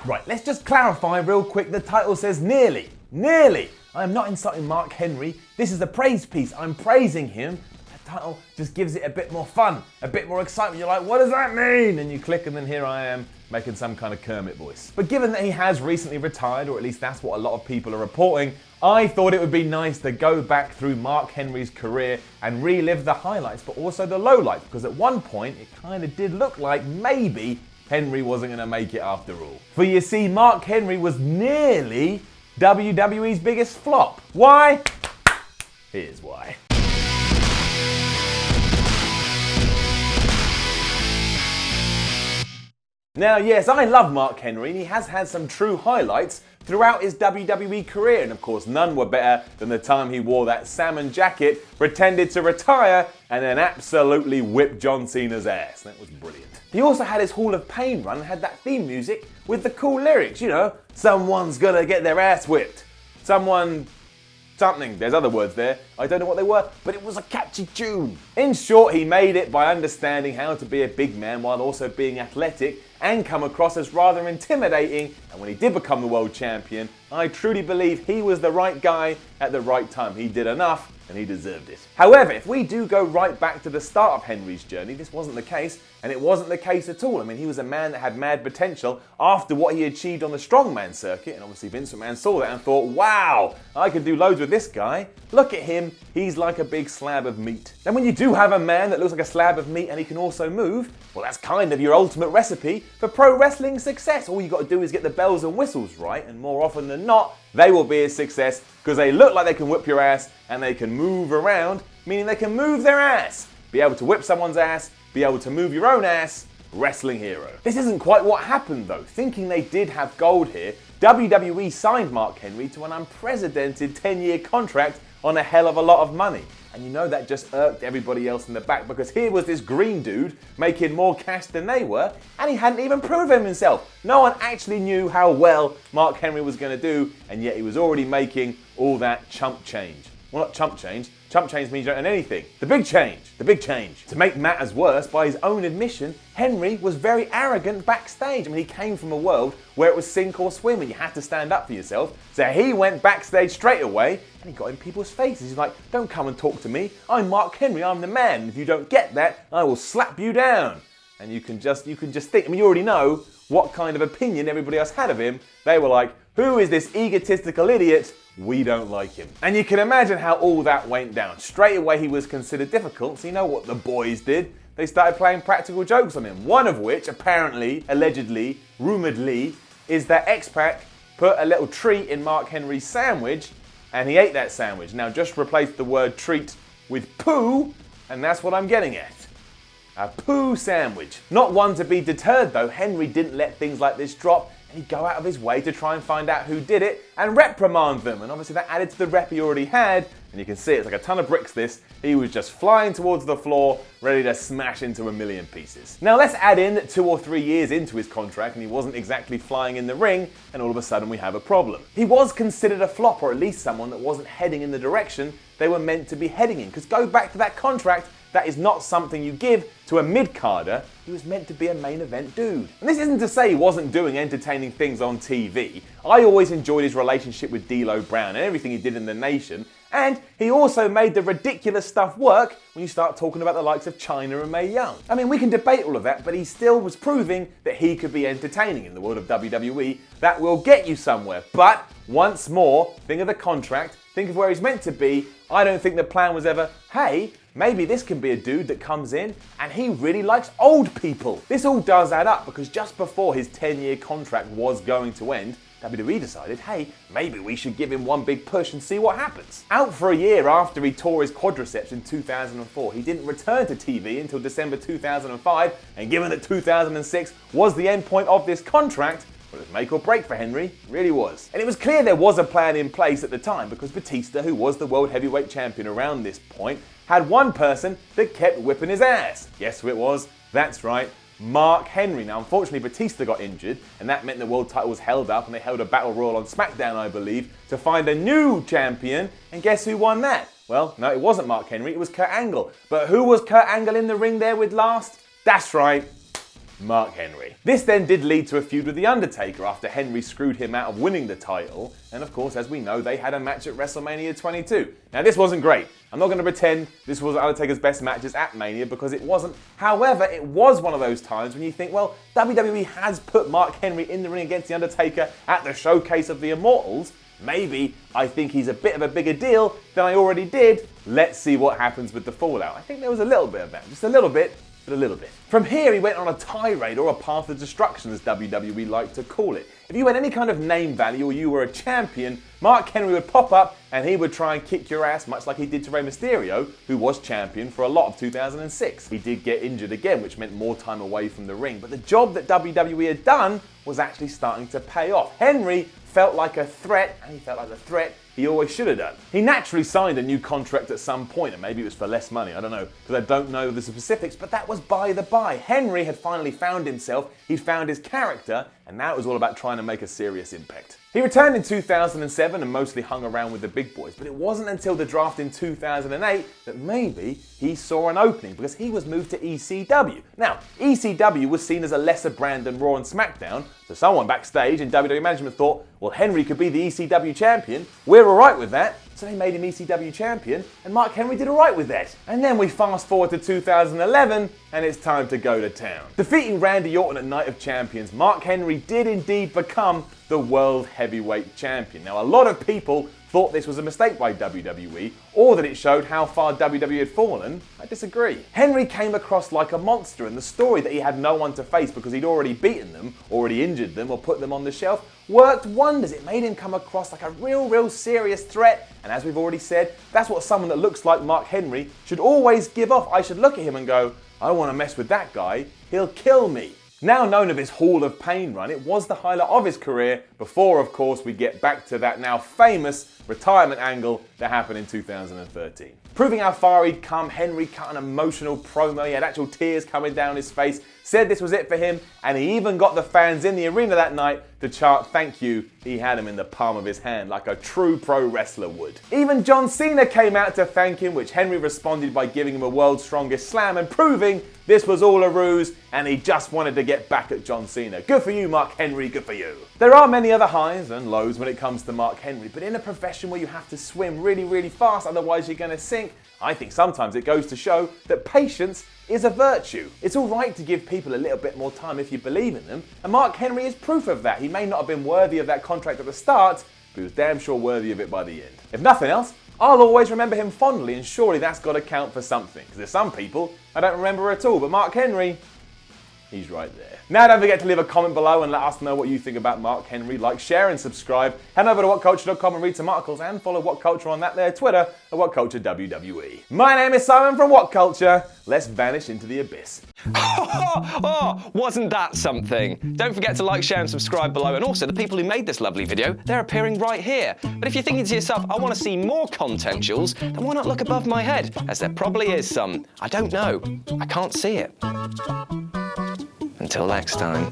Right, let's just clarify real quick. The title says nearly. Nearly. I am not insulting Mark Henry. This is a praise piece. I'm praising him. The title just gives it a bit more fun, a bit more excitement. You're like, what does that mean? And you click and then here I am making some kind of Kermit voice. But given that he has recently retired, or at least that's what a lot of people are reporting, I thought it would be nice to go back through Mark Henry's career and relive the highlights, but also the lowlights, because at one point it kind of did look like maybe Henry wasn't going to make it after all. For you see, Mark Henry was nearly WWE's biggest flop. Why? Here's why. Now, yes, I love Mark Henry, and he has had some true highlights throughout his WWE career, and of course none were better than the time he wore that salmon jacket, pretended to retire, and then absolutely whipped John Cena's ass. That was brilliant. He also had his Hall of Pain run and had that theme music with the cool lyrics, you know, someone's gonna get their ass whipped, something, there's other words there, I don't know what they were, but it was a catchy tune. In short, he made it by understanding how to be a big man while also being athletic and come across as rather intimidating, and when he did become the world champion, I truly believe he was the right guy at the right time. He did enough and he deserved it. However, if we do go right back to the start of Henry's journey, this wasn't the case, and it wasn't the case at all. I mean, he was a man that had mad potential after what he achieved on the strongman circuit, and obviously Vince McMahon saw that and thought, wow, I could do loads with this guy. Look at him, he's like a big slab of meat. And when you do have a man that looks like a slab of meat and he can also move, well, that's kind of your ultimate recipe for pro wrestling success. All you got to do is get the bells and whistles right, and more often than not, they will be a success because they look like they can whip your ass and they can move around, meaning they can move their ass. Be able to whip someone's ass, be able to move your own ass, wrestling hero. This isn't quite what happened though. Thinking they did have gold here, WWE signed Mark Henry to an unprecedented 10-year contract on a hell of a lot of money. And you know that just irked everybody else in the back, because here was this green dude making more cash than they were, and he hadn't even proven himself. No one actually knew how well Mark Henry was going to do, and yet he was already making all that chump change. Well, not chump change. Chump change means you don't earn anything. The big change. To make matters worse, by his own admission, Henry was very arrogant backstage. I mean, he came from a world where it was sink or swim and you had to stand up for yourself. So he went backstage straight away and he got in people's faces. He's like, don't come and talk to me. I'm Mark Henry, I'm the man. If you don't get that, I will slap you down. And you can just think, I mean, you already know what kind of opinion everybody else had of him. They were like, who is this egotistical idiot? We don't like him. And you can imagine how all that went down. Straight away he was considered difficult, so you know what the boys did? They started playing practical jokes on him. One of which, apparently, allegedly, rumouredly, is that X-Pac put a little treat in Mark Henry's sandwich and he ate that sandwich. Now just replace the word treat with poo and that's what I'm getting at. A poo sandwich. Not one to be deterred though, Henry didn't let things like this drop. And he'd go out of his way to try and find out who did it and reprimand them. And obviously that added to the rep he already had. And you can see it's like a ton of bricks this. He was just flying towards the floor, ready to smash into a million pieces. Now let's add in that 2 or 3 years into his contract and he wasn't exactly flying in the ring, and all of a sudden we have a problem. He was considered a flop, or at least someone that wasn't heading in the direction they were meant to be heading in. Because go back to that contract, that is not something you give to a mid-carder. He was meant to be a main event dude. And this isn't to say he wasn't doing entertaining things on TV. I always enjoyed his relationship with D'Lo Brown and everything he did in the Nation. And he also made the ridiculous stuff work when you start talking about the likes of China and Mei Young. I mean, we can debate all of that, but he still was proving that he could be entertaining in the world of WWE. That will get you somewhere. But once more, think of the contract, think of where he's meant to be. I don't think the plan was ever, hey, maybe this can be a dude that comes in and he really likes old people. This all does add up, because just before his 10-year contract was going to end, WWE decided, hey, maybe we should give him one big push and see what happens. Out for a year after he tore his quadriceps in 2004, he didn't return to TV until December 2005, and given that 2006 was the end point of this contract, well, it was make or break for Henry, it really was. And it was clear there was a plan in place at the time, because Batista, who was the World Heavyweight Champion around this point, had one person that kept whipping his ass. Guess who it was? That's right, Mark Henry. Now, unfortunately, Batista got injured, and that meant the world title was held up, and they held a battle royal on SmackDown, I believe, to find a new champion. And guess who won that? Well, no, it wasn't Mark Henry, it was Kurt Angle. But who was Kurt Angle in the ring there with last? That's right, Mark Henry. This then did lead to a feud with The Undertaker after Henry screwed him out of winning the title, and of course, as we know, they had a match at WrestleMania 22. Now this wasn't great. I'm not going to pretend this was Undertaker's best matches at Mania because it wasn't. However, it was one of those times when you think, well, WWE has put Mark Henry in the ring against The Undertaker at the Showcase of the Immortals. Maybe I think he's a bit of a bigger deal than I already did. Let's see what happens with the fallout. I think there was a little bit of that, just a little bit, but a little bit. From here, he went on a tirade, or a path of destruction, as WWE like to call it. If you had any kind of name value or you were a champion, Mark Henry would pop up and he would try and kick your ass, much like he did to Rey Mysterio, who was champion for a lot of 2006. He did get injured again, which meant more time away from the ring, but the job that WWE had done was actually starting to pay off. Henry felt like a threat, and he felt like the threat he always should have done. He naturally signed a new contract at some point, and maybe it was for less money, I don't know, because I don't know the specifics, but that was by the by. Henry had finally found himself, he'd found his character, and now it was all about trying to make a serious impact. He returned in 2007 and mostly hung around with the big boys, but it wasn't until the draft in 2008 that maybe he saw an opening, because he was moved to ECW. Now, ECW was seen as a lesser brand than Raw and SmackDown, so someone backstage in WWE management thought, well, Henry could be the ECW champion, we're alright with that, so they made him ECW champion, and Mark Henry did alright with that. And then we fast forward to 2011, and it's time to go to town. Defeating Randy Orton at Night of Champions, Mark Henry did indeed become the World Heavyweight Champion. Now, a lot of people thought this was a mistake by WWE, or that it showed how far WWE had fallen. I disagree. Henry came across like a monster, and the story that he had no one to face because he'd already beaten them, already injured them, or put them on the shelf, worked wonders. It made him come across like a real serious threat, and as we've already said, that's what someone that looks like Mark Henry should always give off. I should look at him and go, I don't want to mess with that guy, he'll kill me. Now known of his Hall of Pain run, it was the highlight of his career before, of course, we get back to that now famous retirement angle that happened in 2013. Proving how far he'd come, Henry cut an emotional promo. He had actual tears coming down his face, said this was it for him, and he even got the fans in the arena that night to chant thank you. He had him in the palm of his hand like a true pro wrestler would. Even John Cena came out to thank him, which Henry responded by giving him a World's Strongest Slam and proving this was all a ruse and he just wanted to get back at John Cena. Good for you, Mark Henry, good for you. There are many other highs and lows when it comes to Mark Henry, but in a profession where you have to swim really fast, otherwise you're going to sink, I think sometimes it goes to show that patience is a virtue. It's all right to give people a little bit more time if you believe in them, and Mark Henry is proof of that. He may not have been worthy of that contract at the start, but he was damn sure worthy of it by the end. If nothing else, I'll always remember him fondly, and surely that's got to count for something, because there's some people I don't remember at all, but Mark Henry, he's right there. Now don't forget to leave a comment below and let us know what you think about Mark Henry. Like, share and subscribe. Head over to whatculture.com and read some articles, and follow What Culture on that there Twitter at WhatCultureWWE. My name is Simon from What Culture. Let's vanish into the abyss. Wasn't that something? Don't forget to like, share and subscribe below, and also the people who made this lovely video, they're appearing right here. But if you're thinking to yourself, I want to see more content, Jules, then why not look above my head, as there probably is some. I don't know. I can't see it. Until next time.